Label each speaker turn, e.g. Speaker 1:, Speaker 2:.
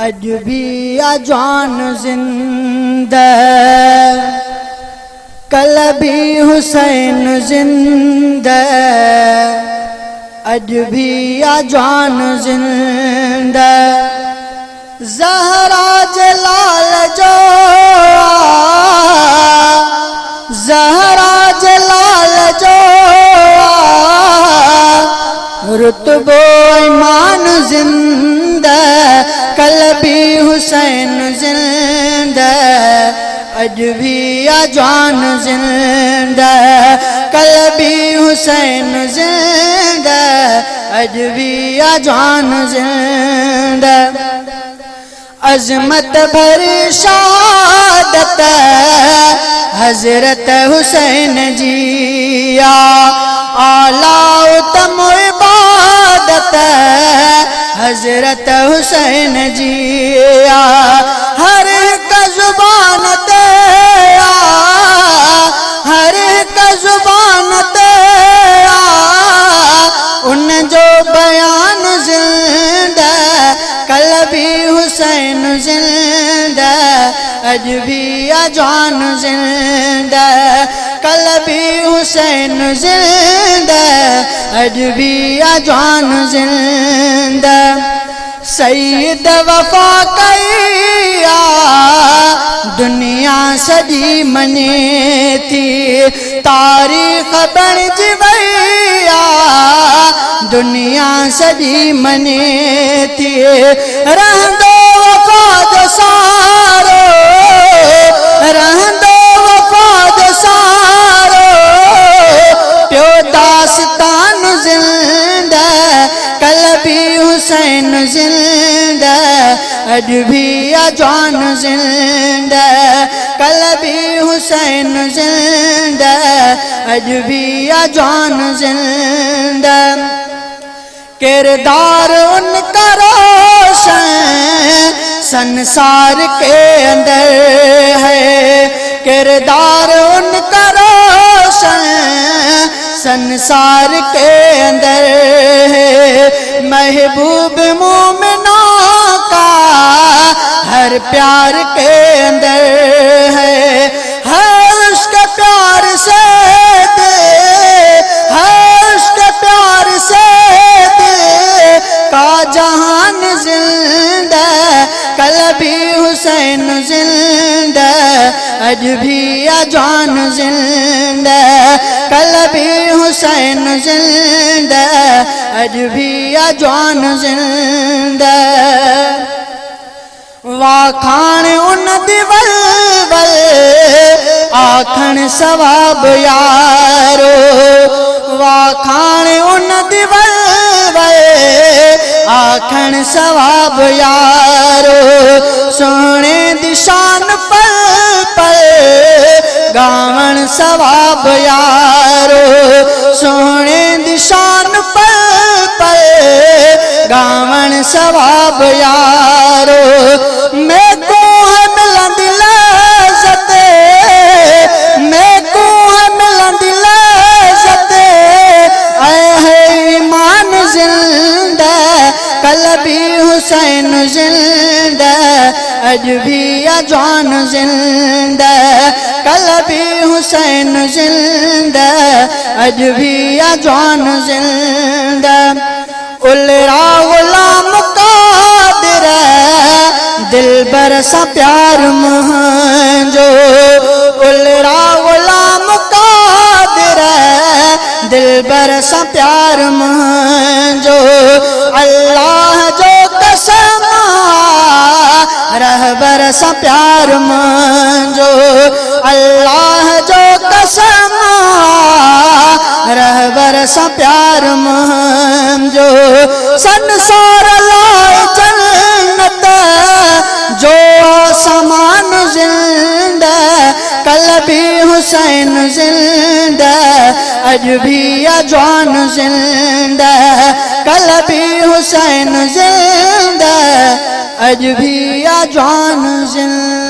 Speaker 1: अज भी अजान जिंदा, कल भी हुसैन जिंदा, अज भी अजान जिंदा। ज़हरा जलाल जो, ज़हरा जलाल जो, रुतबो ईमान जिंदा, कल भी हुसैन जिंदा, अज भी अजान जिंदा, कल भी हुसैन जिंदा, अज भी अजान जिंदा। अज़मत भरी शहादत हज़रत हुसैन जिया, आला उत्तम इबादत हज़रत हुसैन जिया। हर एक ज़ुबान ते, हर एक ज़ुबान ते उन जो बयान जिंदा, कल भी हुसैन जिंदा, अज भी अजान जिंदा, कल भी हुसैन जिंदा, अज भी अजान जिंदा। सईद वफा कईया दुनिया सजी मने थी, तारीख़ बणिज वैया दुनिया सजी मने थी। रहंदो वफा जो सारो, रहंदो वफा जो सारो, प्यो दास्तान जिंदा, कल भी हुसैन जिंदा, अज भी अजान जिंदा, कल भी हुसैन जिंदा, अज भी अजान जिंदा। किरदार उनका रोशन संसार के अंदर है, किरदार उनका रोशन संसार के अंदर है। महबूब मोमिनों का हर प्यार के अंदर है, हर उसके प्यार से दे, हर उसके प्यार से दे का जहान जिंदा, कल भी हुसैन जिंदा, अज भी अजान जिंदा, कल भी हुसैन जिंदा, अज भी अजान जिंदा। वाखाण उन दिवल वल आखण सवाब यारो, वाखाण उन दिवल वल आखण सवाब यारो। सोने दिशान पल पल गावण सवाब यारो, सोने दिशान पल पल गावण सवाब यारो। मैं को है मिलंद लज़्ज़त, मैं को है मिलंद लज़्ज़त, ऐ है ईमान जिंदा, कल भी हुसैन जिंदा, अज भी अजान जिंदा, कल भी हुसैन जिंदा, अज भी अजान जिंदा। उलरा गुलाम कादिर दिल बर सा प्यार मुंहिंजो, उलरा गुलाम कादिर दिल बर सा प्यार मुंहिंजो। अल्लाह जो कसम रहबर सा प्यार मुंहिंजो, अल्लाह जो कसम रहबर सा प्यार मुंहिंजो। संसार लाए जन्नत जो समान जिंदा, कल भी हुसैन जिंदा, अज भी अजान जिंदा, कल भी हुसैन जिंदा, अज भी अजान जिंदा।